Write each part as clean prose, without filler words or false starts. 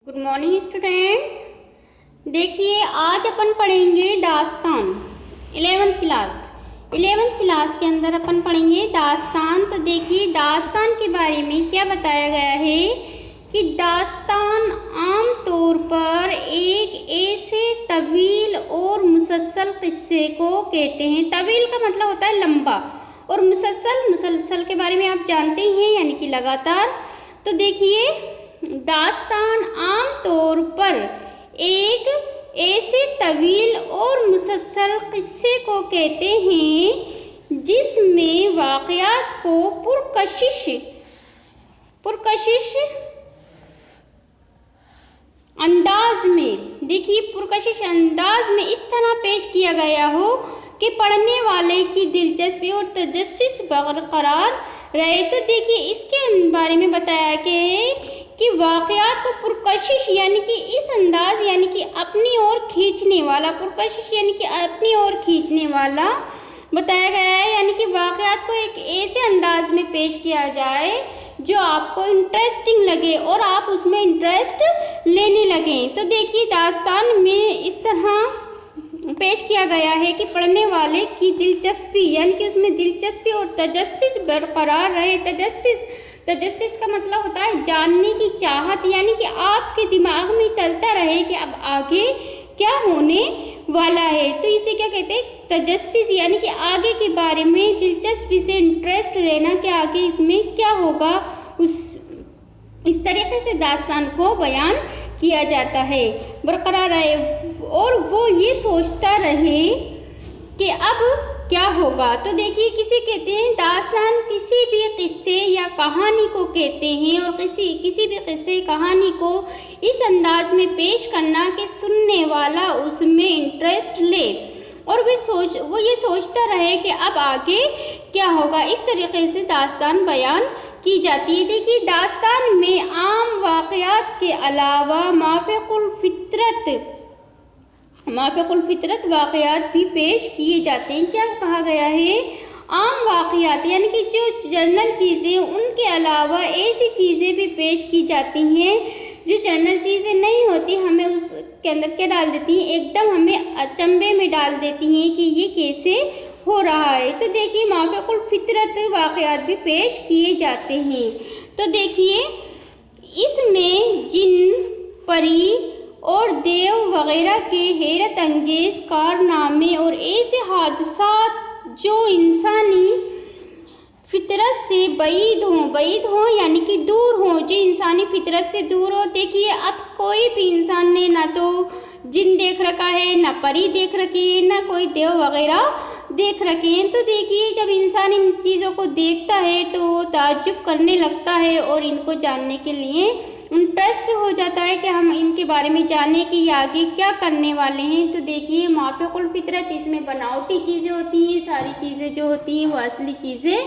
Good morning student. देखिए आज अपन पढ़ेंगे दास्तान 11th क्लास के अंदर अपन पढ़ेंगे दास्तान। तो देखिए दास्तान के बारे में क्या बताया गया है कि दास्तान आम तौर पर एक ऐसे तवील और मुसलसल किस्से को कहते हैं। तवील का मतलब होता है लंबा और मुसलसल के बारे में आप जानते ही हैं यानी कि लगातार। तो देखिए दास्तान आम तौर पर एक ऐसे तवील और मुसलसल किस्से को कहते हैं जिसमें वाक़यात को पुरकशिश अंदाज में पुरकशिश अंदाज में इस तरह पेश किया गया हो कि पढ़ने वाले की दिलचस्पी और तजस्सुस बरकरार रहे। तो देखिए इसके बारे में बताया गया है कि वाक़यात को पुरकशिश यानी कि इस अंदाज यानी कि अपनी ओर खींचने वाला, पुरकशिश यानी कि अपनी ओर खींचने वाला बताया गया है। यानी कि वाक़यात को एक ऐसे अंदाज में पेश किया जाए जो आपको इंटरेस्टिंग लगे और आप उसमें इंटरेस्ट लेने लगें। तो देखिए दास्तान में इस तरह पेश किया गया है कि पढ़ने वाले की दिलचस्पी यानी कि उसमें दिलचस्पी और तजस्सुस बरकरार रहे। तजस्सुस का मतलब होता है जानने की चाहत, यानी कि आपके दिमाग में चलता रहे कि अब आगे क्या होने वाला है। तो इसे क्या कहते हैं, तजस्सुस, यानी कि आगे के बारे में दिलचस्पी से इंटरेस्ट लेना कि आगे इसमें क्या होगा, इस तरीके से दास्तान को बयान किया जाता है। बरकरार रहे और वो ये सोचता रहे कि अब क्या होगा। तो देखिए किसे कहते हैं, दास्तान किसी भी किस्से या कहानी को कहते हैं और किसी भी किस्से कहानी को इस अंदाज में पेश करना कि सुनने वाला उसमें इंटरेस्ट ले और वो ये सोचता रहे कि अब आगे क्या होगा। इस तरीके से दास्तान बयान की जाती है। देखिए दास्तान में आम वाक़यात के अलावा माफ़िकुल फितरत वाक़यात भी पेश किए जाते हैं। क्या कहा गया है, आम वाक़यात यानी कि जो जनरल चीज़ें, उनके अलावा ऐसी चीज़ें भी पेश की जाती हैं जो जनरल चीज़ें नहीं होती, हमें उसके अंदर क्या डाल देती हैं, एकदम हमें अचंभे में डाल देती हैं कि ये कैसे हो रहा है। तो देखिए माफ़िकुल फितरत वाक़यात भी पेश किए जाते हैं। तो देखिए इसमें जिन, परी और देव वगैरह के हैरत अंगेज कारनामे और ऐसे हादसात जो इंसानी फितरत से बैद हों यानी कि दूर हों, जो इंसानी फितरत से दूर हो। देखिए अब कोई भी इंसान ने ना तो जिन देख रखा है, ना परी देख रखी है, ना कोई देव वगैरह देख रखे हैं। तो देखिए जब इंसान इन चीज़ों को देखता है तो वो ताज्जुब करने लगता है और इनको जानने के लिए इंटरेस्ट हो जाता है कि हम इनके बारे में जानें कि ये आगे क्या करने वाले हैं। तो देखिए माफ़िकुल फितरत, इसमें बनावटी चीज़ें होती हैं, सारी चीज़ें जो होती हैं वो असली चीज़ें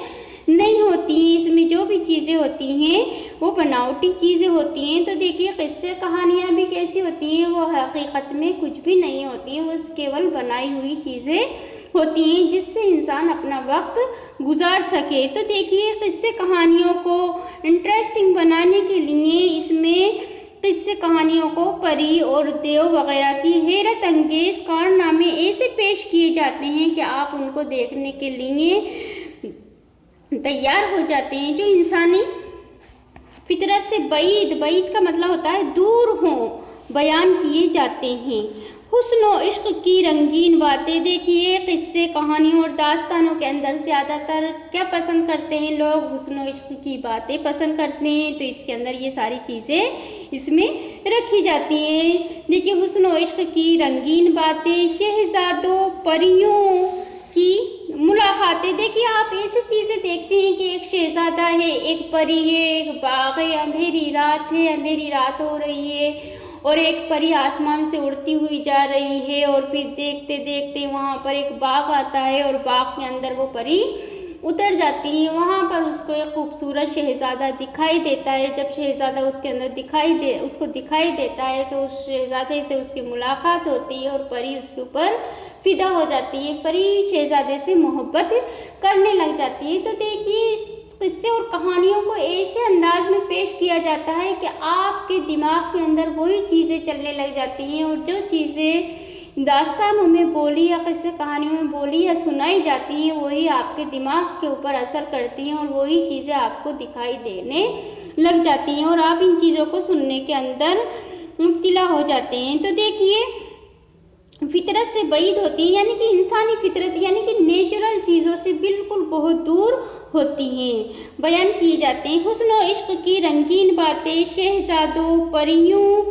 नहीं होती हैं। इसमें जो भी चीज़ें होती हैं वो बनावटी चीज़ें होती हैं। तो देखिए किस्से कहानियाँ भी कैसी होती हैं, वो हकीकत में कुछ भी नहीं होती हैं, वो केवल बनाई हुई चीज़ें होती हैं जिससे इंसान अपना वक्त गुजार सके। तो देखिए किस्से कहानियों को इंटरेस्टिंग बनाने के लिए इसमें किस्से कहानियों को परी और देव वगैरह की हैरत अंगेज कारनामे ऐसे पेश किए जाते हैं कि आप उनको देखने के लिए तैयार हो जाते हैं। जो इंसानी फितरत से बैद का मतलब होता है दूर हो, बयान किए जाते हैं। हुस्न और इश्क की रंगीन बातें, देखिए किस्से कहानियों और दास्तानों के अंदर ज़्यादातर क्या पसंद करते हैं लोग, हुस्न और इश्क की बातें पसंद करते हैं। तो इसके अंदर ये सारी चीज़ें इसमें रखी जाती हैं। देखिए हुस्न और इश्क की रंगीन बातें, शहजादों परियों की मुलाकातें। देखिए आप ऐसी चीज़ें देखते हैं कि एक शहजादा है, एक परी है, एक बाग है, अंधेरी रात हो रही है और एक परी आसमान से उड़ती हुई जा रही है और फिर देखते देखते वहाँ पर एक बाग आता है और बाग के अंदर वो परी उतर जाती है। वहाँ पर उसको एक खूबसूरत शहजादा दिखाई देता है। जब शहजादा उसके अंदर उसको दिखाई देता है तो उस शहजादे से उसकी मुलाकात होती है और परी उसके ऊपर फिदा हो जाती है। परी शहजादे से मोहब्बत करने लग जाती है। तो देखिए इस قصے اور کہانیوں کو ایسے انداز میں پیش کیا جاتا ہے کہ آپ کے دماغ کے اندر وہی چیزیں چلنے لگ جاتی ہیں، اور جو چیزیں داستانوں میں بولی یا قصے کہانیوں میں بولی یا سنائی جاتی ہیں وہی آپ کے دماغ کے اوپر اثر کرتی ہیں، اور وہی چیزیں آپ کو دکھائی دینے لگ جاتی ہیں، اور آپ ان چیزوں کو سننے کے اندر مبتلا ہو جاتے ہیں۔ تو دیکھیے، فطرت سے بعید ہوتی ہے، یعنی کہ انسانی فطرت یعنی کہ نیچرل چیزوں سے بالکل بہت دور ہوتی ہیں۔ بیان کیے جاتے ہیں حسن و عشق کی رنگین باتیں شہزادوں پریوں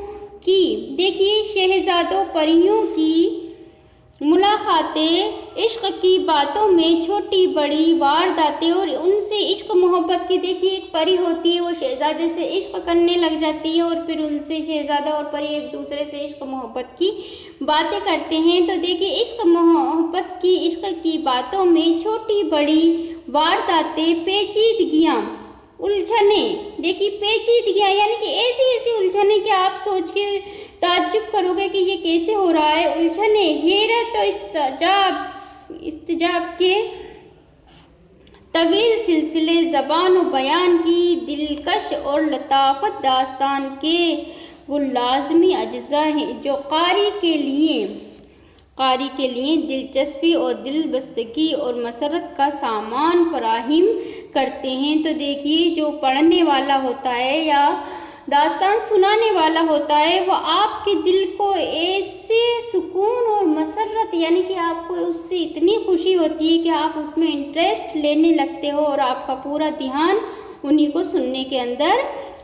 کی، دیکھیے شہزادوں پریوں کی ملاقاتیں، عشق کی باتوں میں چھوٹی بڑی وارداتیں اور ان سے عشق محبت کی، دیکھیے ایک پری ہوتی ہے وہ شہزادے سے عشق کرنے لگ جاتی ہے، اور پھر ان سے شہزادہ اور پری ایک دوسرے سے عشق محبت کی باتیں کرتے ہیں۔ تو دیکھیے عشق محبت کی، عشق کی باتوں میں چھوٹی بڑی وارداتیں، پیچیدگیاں، الجھنیں، دیکھیے پیچیدگیاں یعنی کہ ایسی الجھنیں کہ آپ سوچ کے تعجب کرو گے کہ یہ کیسے ہو رہا ہے، الجھنیں، حیرت و استجاب کے طویل سلسلے، زبان و بیان کی دلکش اور لطافت داستان کے وہ لازمی اجزاء ہیں جو قاری کے لیے دلچسپی اور دل بستگی اور مسرت کا سامان فراہم کرتے ہیں۔ تو دیکھیے جو پڑھنے والا ہوتا ہے یا داستان سنانے والا ہوتا ہے وہ آپ کے دل کو ایسے سکون اور مسرت یعنی کہ آپ کو اس سے اتنی خوشی ہوتی ہے کہ آپ اس میں انٹرسٹ لینے لگتے ہو، اور آپ کا پورا دھیان انہی کو سننے کے اندر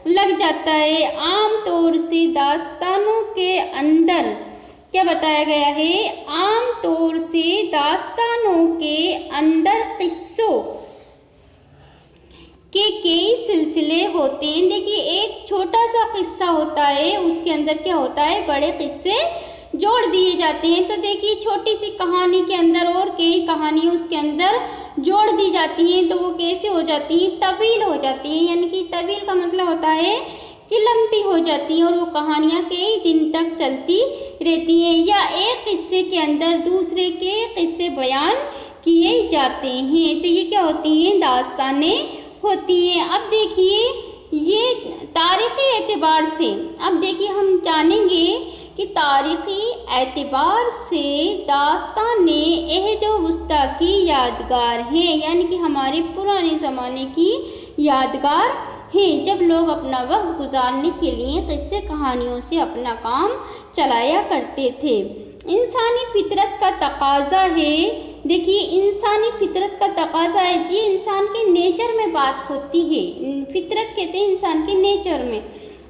لگ جاتا ہے۔ عام طور سے داستانوں کے اندر کیا بتایا گیا ہے؟ عام طور سے داستانوں کے اندر قصوں کے کئی سلسلے ہوتے ہیں۔ دیکھیے ایک چھوٹا سا قصہ ہوتا ہے، اس کے اندر کیا ہوتا ہے؟ بڑے قصے جوڑ دیے جاتے ہیں۔ تو دیکھیے چھوٹی سی کہانی کے اندر اور کئی کہانیاں اس کے اندر جوڑ دی جاتی ہیں، تو وہ کیسے ہو جاتی ہیں؟ طویل ہو جاتی ہیں، یعنی کہ طویل کا مطلب ہوتا ہے کہ لمبی ہو جاتی ہیں، اور وہ کہانیاں کئی دن تک چلتی رہتی ہیں، یا ایک قصے کے اندر دوسرے کے قصے بیان کیے جاتے ہیں۔ تو یہ کیا ہوتی ہیں؟ داستانیں ہوتی ہیں۔ اب دیکھیے یہ تاریخی اعتبار سے، اب دیکھیے ہم جانیں گے کہ تاریخی اعتبار سے داستانیں عہد وسطیٰ کی یادگار ہیں، یعنی کہ ہمارے پرانے زمانے کی یادگار ہیں، جب لوگ اپنا وقت گزارنے کے لیے قصے کہانیوں سے اپنا کام چلایا کرتے تھے۔ انسانی فطرت کا تقاضا ہے، دیکھیے انسانی فطرت کا تقاضا ہے، یہ انسان کے نیچر میں بات ہوتی ہے، فطرت کہتے ہیں انسان کے نیچر میں۔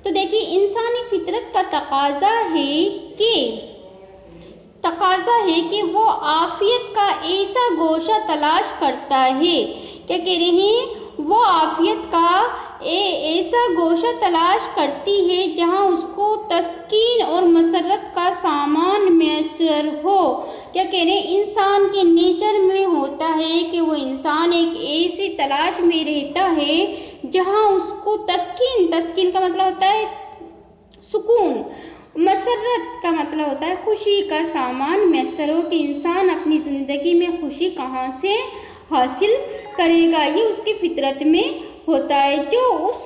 تو دیکھیے انسانی فطرت کا تقاضا ہے کہ وہ عافیت کا ایسا گوشہ تلاش کرتا ہے، کیا کہہ رہے ہیں؟ وہ عافیت کا ایسا گوشہ تلاش کرتی ہے جہاں اس کو تسکین اور مسرت کا سامان میسر ہو۔ کیا کہہ رہے ہیں؟ انسان کے نیچر میں ہوتا ہے کہ وہ انسان ایک ایسی تلاش میں رہتا ہے جہاں اس کو تسکین کا مطلب ہوتا ہے سکون، مسرت کا مطلب ہوتا ہے خوشی کا سامان میسر ہو، کہ انسان اپنی زندگی میں خوشی کہاں سے حاصل کرے گا، یہ اس کی فطرت میں ہوتا ہے۔ جو اس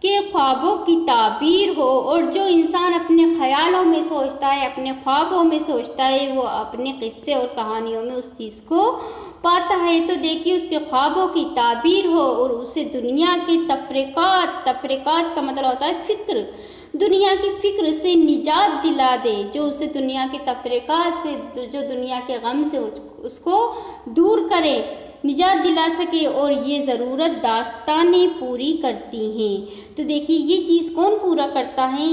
کے خوابوں کی تعبیر ہو، اور جو انسان اپنے خیالوں میں سوچتا ہے، اپنے خوابوں میں سوچتا ہے، وہ اپنے قصے اور کہانیوں میں اس چیز کو پاتا ہے۔ تو دیکھیے اس کے خوابوں کی تعبیر ہو، اور اسے دنیا کے تفریقات کا مطلب ہوتا ہے فکر، دنیا کی فکر سے نجات دلا دے، جو اسے دنیا کے تفریقات سے، جو دنیا کے غم سے اس کو دور کرے، نجات دلا سکے، اور یہ ضرورت داستانیں پوری کرتی ہیں۔ تو دیکھیے یہ چیز کون پورا کرتا ہے؟